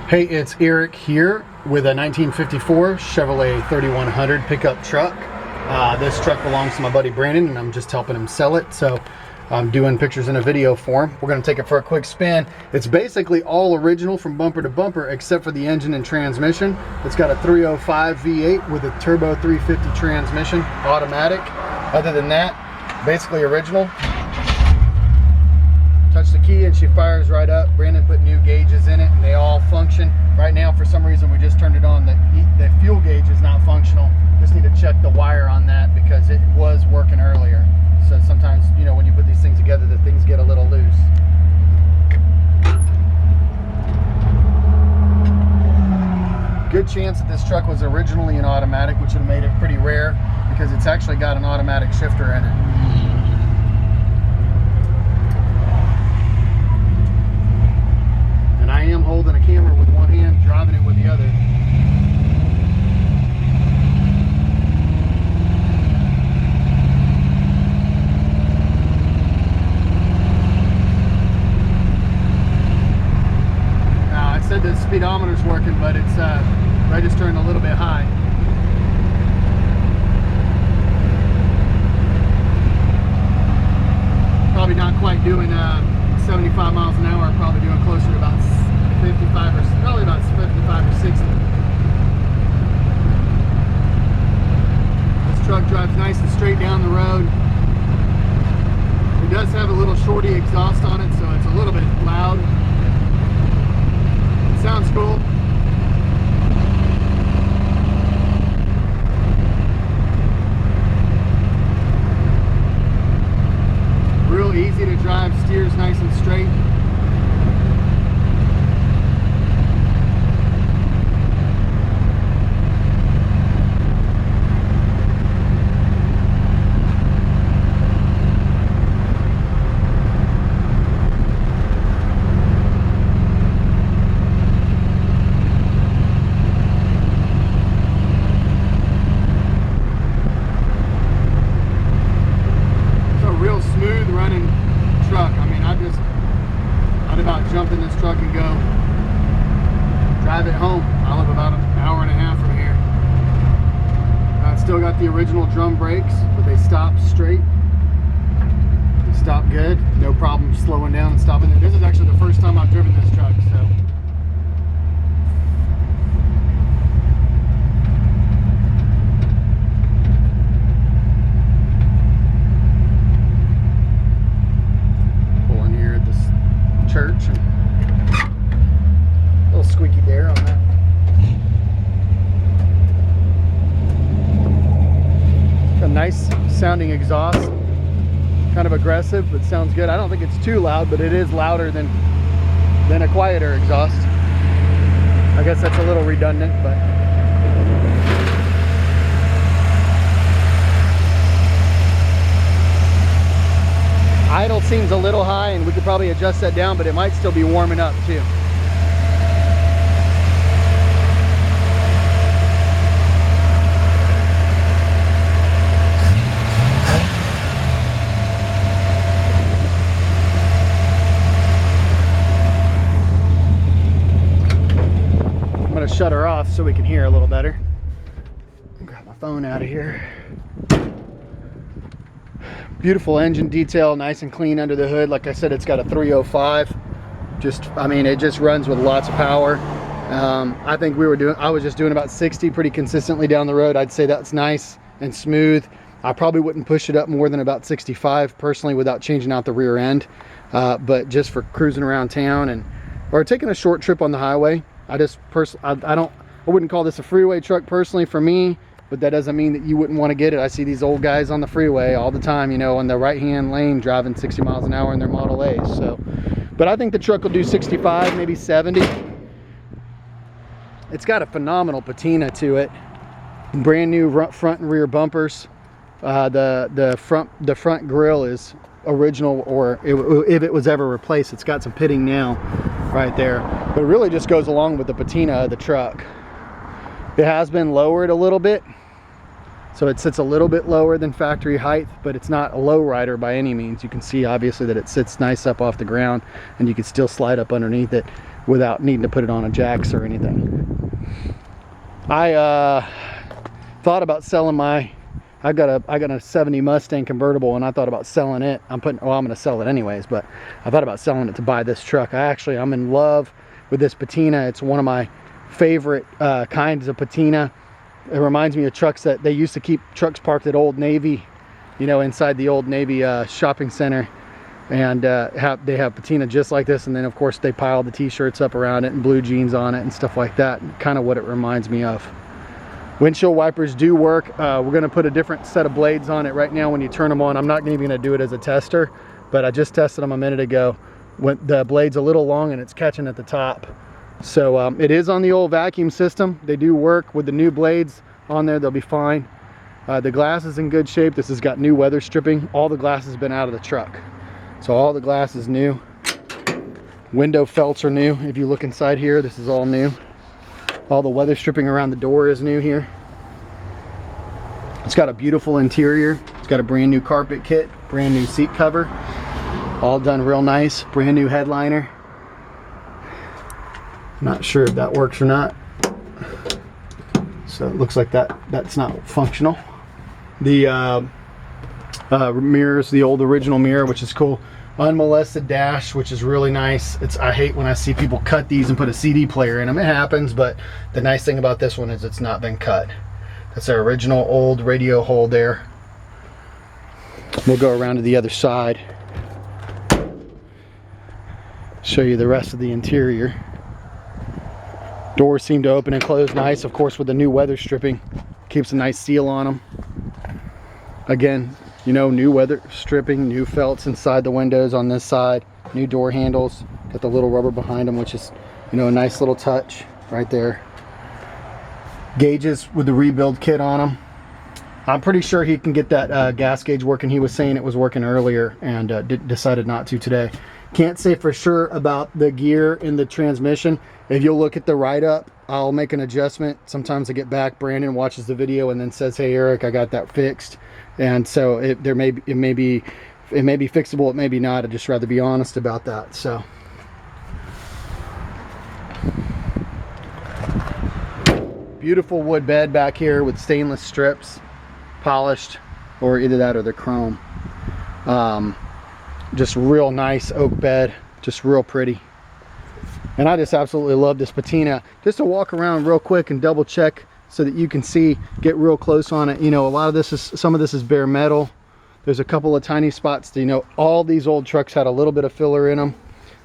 Hey, it's Eric here with a 1954 Chevrolet 3100 pickup truck. This truck belongs to my buddy Brandon, and I'm just helping him sell it. So I'm doing pictures in a video for him. We're going to take it for a quick spin. It's basically all original from bumper to bumper except for the engine and transmission. It's got a 305 V8 with a turbo 350 transmission, automatic. Other than that, basically original. Touch the key and she fires right up. Brandon put new gauges in it and they all function. Right now, for some reason, we just turned it on. The fuel gauge is not functional. Just need to check the wire on that because it was working earlier. So sometimes, you know, when you put these things together, the things get a little loose. Good chance that this truck was originally an automatic, which would have made it pretty rare because it's actually got an automatic shifter in it. I am holding a camera with one hand, driving it with the other. Now, I said the speedometer's working, but it's registering a little bit high. Probably not quite doing 75 miles an hour, probably doing closer to about 55 or probably about 55 or 60. This truck drives nice and straight down the road. It does have a little shorty exhaust on it, so it's a little bit loud. It sounds cool. Real easy to drive, steers nice and straight. I'd about jump in this truck and go drive it home. I live about an hour and a half from here. It's still got the original drum brakes, but they stop straight. They stop good. No problem slowing down and stopping. This is actually the first time I've driven this truck, so. Church and a little squeaky there on that. A nice sounding exhaust, kind of aggressive, but sounds good. I don't think it's too loud, but it is louder than a quieter exhaust. I guess that's a little redundant, but idle seems a little high, and we could probably adjust that down, but it might still be warming up too. I'm going to shut her off so we can hear a little better. Grab my phone out of here. Beautiful engine detail, nice and clean under the hood. Like I said, it's got a 305. I mean, it just runs with lots of power. I think I was just doing about 60 pretty consistently down the road. I'd say that's nice and smooth. I probably wouldn't push it up more than about 65 personally without changing out the rear end. But just for cruising around town or taking a short trip on the highway, I wouldn't call this a freeway truck personally for me. But that doesn't mean that you wouldn't want to get it. I see these old guys on the freeway all the time, you know, on the right-hand lane driving 60 miles an hour in their Model A's. So, but I think the truck will do 65, maybe 70. It's got a phenomenal patina to it. Brand new front and rear bumpers. The front grille is original, or if it was ever replaced. It's got some pitting now right there. But it really just goes along with the patina of the truck. It has been lowered a little bit. So it sits a little bit lower than factory height, but it's not a low rider by any means. You can see obviously that it sits nice up off the ground and you can still slide up underneath it. without needing to put it on a jacks or anything. I thought about selling my, I got a 70 Mustang convertible, and I thought about selling it. I'm gonna sell it anyways, but I thought about selling it to buy this truck. I'm in love with this patina. It's one of my favorite kinds of patina. It reminds me of trucks that they used to keep trucks parked at Old Navy, you know, inside the Old Navy shopping center, and they have patina just like this, and then of course they pile the t-shirts up around it and blue jeans on it and stuff like that. Kind of what it reminds me of. Windshield wipers do work. We're going to put a different set of blades on it right now when you turn them on. I'm not even going to do it as a tester, but I just tested them a minute ago. When the blade's a little long and it's catching at the top. So it is on the old vacuum system. They do work with the new blades on there. They'll be fine. The glass is in good shape. This has got new weather stripping. All the glass has been out of the truck. So all the glass is new. Window felts are new. If you look inside here, this is all new. All the weather stripping around the door is new here. It's got a beautiful interior. It's got a brand new carpet kit, brand new seat cover, all done real nice, brand new headliner. Not sure if that works or not. So it looks like that's not functional. The mirrors, the old original mirror, which is cool. Unmolested dash, which is really nice. I hate when I see people cut these and put a CD player in them. It happens, but the nice thing about this one is it's not been cut. That's our original old radio hole there. We'll go around to the other side, show you the rest of the interior. Doors seem to open and close nice, of course, with the new weather stripping. Keeps a nice seal on them. Again, you know, new weather stripping, new felts inside the windows on this side, new door handles, got the little rubber behind them, which is, you know, a nice little touch right there. Gauges with the rebuild kit on them. I'm pretty sure he can get that gas gauge working. He was saying it was working earlier and decided not to today. Can't say for sure about the gear in the transmission. If you'll look at the write-up, I'll make an adjustment. Sometimes I get back, Brandon watches the video and then says, hey Eric, I got that fixed. And so it may be fixable, it may be not. I'd just rather be honest about that. So beautiful wood bed back here with stainless strips, polished, or either that or the chrome. Just real nice oak bed, just real pretty. And I just absolutely love this patina. Just to walk around real quick and double check so that you can see, get real close on it. You know, a lot of this is, some of this is bare metal. There's a couple of tiny spots. You know, all these old trucks had a little bit of filler in them.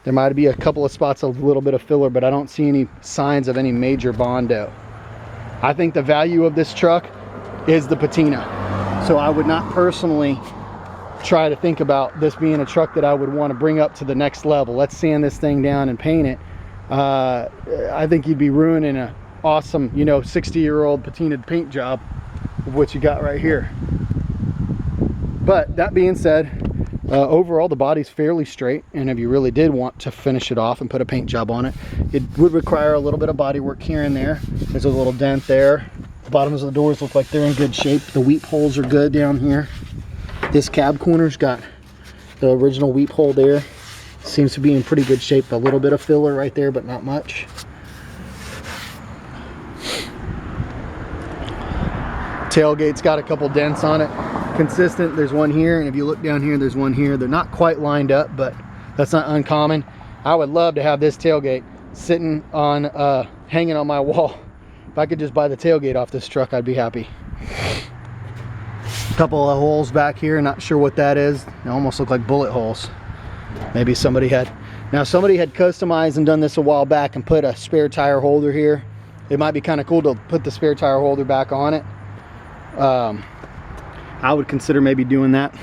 There might be a couple of spots of a little bit of filler, but I don't see any signs of any major Bondo. I think the value of this truck is the patina. So I would not personally try to think about this being a truck that I would want to bring up to the next level. Let's sand this thing down and paint it. I think you'd be ruining a awesome, you know, 60-year-old patinaed paint job of what you got right here. But that being said, overall the body's fairly straight, and if you really did want to finish it off and put a paint job on it, it would require a little bit of body work here and there. There's a little dent there. The bottoms of the doors look like they're in good shape. The weep holes are good down here. This cab corner's got the original weep hole there. Seems to be in pretty good shape. A little bit of filler right there, but not much. Tailgate's got a couple dents on it. Consistent, there's one here, and if you look down here, there's one here. They're not quite lined up, but that's not uncommon. I would love to have this tailgate sitting on, hanging on my wall. If I could just buy the tailgate off this truck, I'd be happy. A couple of holes back here, not sure what that is. They almost look like bullet holes. Maybe somebody had customized and done this a while back and put a spare tire holder here. It might be kind of cool to put the spare tire holder back on it. I would consider maybe doing that.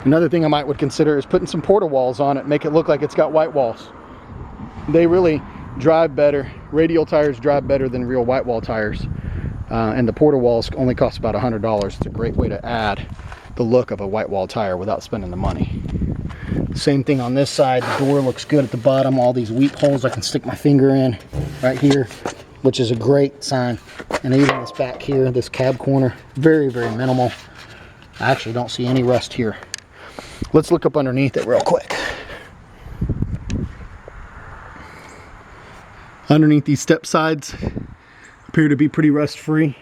Another thing I would consider is putting some porta walls on it, make it look like it's got white walls. They really drive better. Radial tires drive better than real white wall tires. And the porta walls only cost about $100. It's a great way to add the look of a white wall tire without spending the money. Same thing on this side. The door looks good at the bottom. All these weep holes I can stick my finger in right here, which is a great sign. And even this back here, this cab corner, very, very minimal. I actually don't see any rust here. Let's look up underneath it real quick. Underneath these step sides appear to be pretty rust free.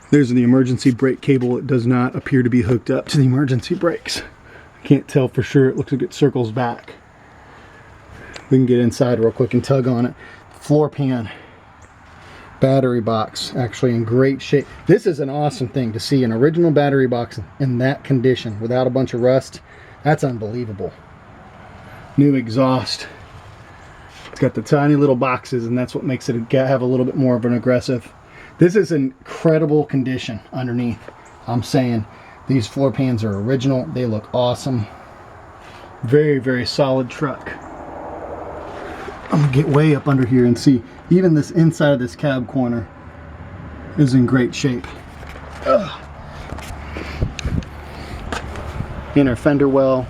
There's the emergency brake cable. It does not appear to be hooked up to the emergency brakes. I can't tell for sure. It looks like it circles back. We can get inside real quick and tug on it. Floor pan, battery box, actually in great shape. This is an awesome thing to see, an original battery box in that condition without a bunch of rust. That's unbelievable. New exhaust. It's got the tiny little boxes, and that's what makes it have a little bit more of an aggressive. This is in incredible condition underneath. I'm saying these floor pans are original. They look awesome. Very, very solid truck. I'm gonna get way up under here and see even this inside of this cab corner is in great shape. Ugh. Inner fender well.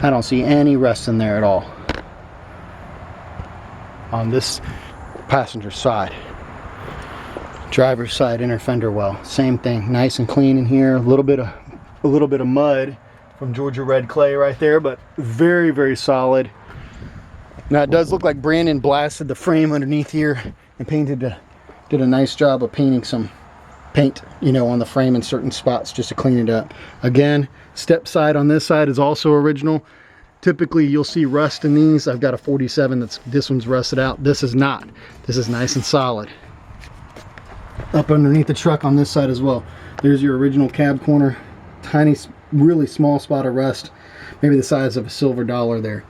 I don't see any rust in there at all. On this passenger side. Driver's side inner fender well. Same thing. Nice and clean in here. A little bit of mud from Georgia red clay right there, but very, very solid. Now it does look like Brandon blasted the frame underneath here and did a nice job of painting some paint, you know, on the frame in certain spots just to clean it up. Again, step side on this side is also original. Typically you'll see rust in these. I've got a 47 this one's rusted out. This is not. This is nice and solid. Up underneath the truck on this side as well. There's your original cab corner. Tiny, really small spot of rust. Maybe the size of a silver dollar there.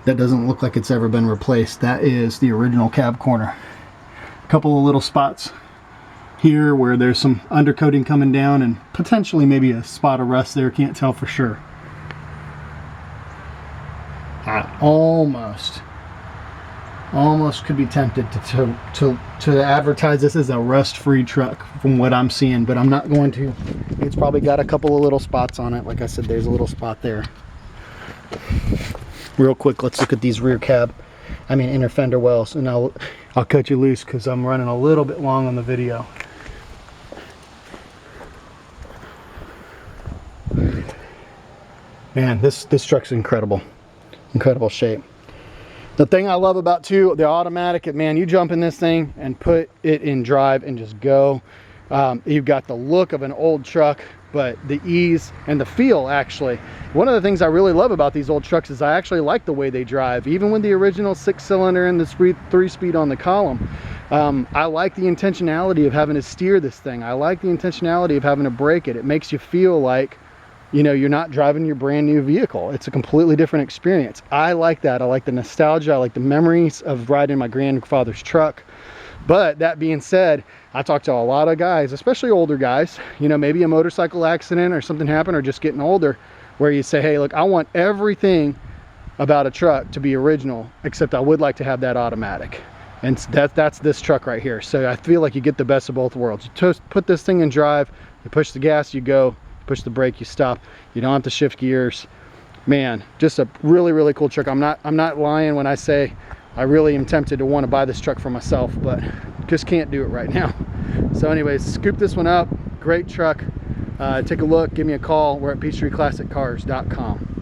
That doesn't look like it's ever been replaced. That is the original cab corner. A couple of little spots here where there's some undercoating coming down and potentially maybe a spot of rust there. Can't tell for sure. I almost could be tempted to advertise this as a rust-free truck from what I'm seeing, but I'm not going to. It's probably got a couple of little spots on it. Like I said, there's a little spot there. Real quick, let's look at these rear cab, inner fender wells, and I'll cut you loose because I'm running a little bit long on the video. Man, this truck's incredible shape. The thing I love about too, the automatic, man, you jump in this thing and put it in drive and just go. You've got the look of an old truck, but the ease and the feel actually. One of the things I really love about these old trucks is I actually like the way they drive. Even with the original 6-cylinder and the 3-speed on the column, I like the intentionality of having to steer this thing. I like the intentionality of having to brake it. It makes you feel like, you know, you're not driving your brand new vehicle. It's a completely different experience. I like that. I like the nostalgia. I like the memories of riding my grandfather's truck. But that being said, I talk to a lot of guys, especially older guys, you know, maybe a motorcycle accident or something happened or just getting older, where you say, hey, look, I want everything about a truck to be original, except I would like to have that automatic. And that's this truck right here. So I feel like you get the best of both worlds. You just put this thing in drive, you push the gas, you go, push the brake, you stop. You don't have to shift gears. Man, just a really, really cool truck. I'm not lying when I say I really am tempted to want to buy this truck for myself, but just can't do it right now. So anyways, scoop this one up. Great truck. Take a look, give me a call. We're at PeachtreeClassicCars.com.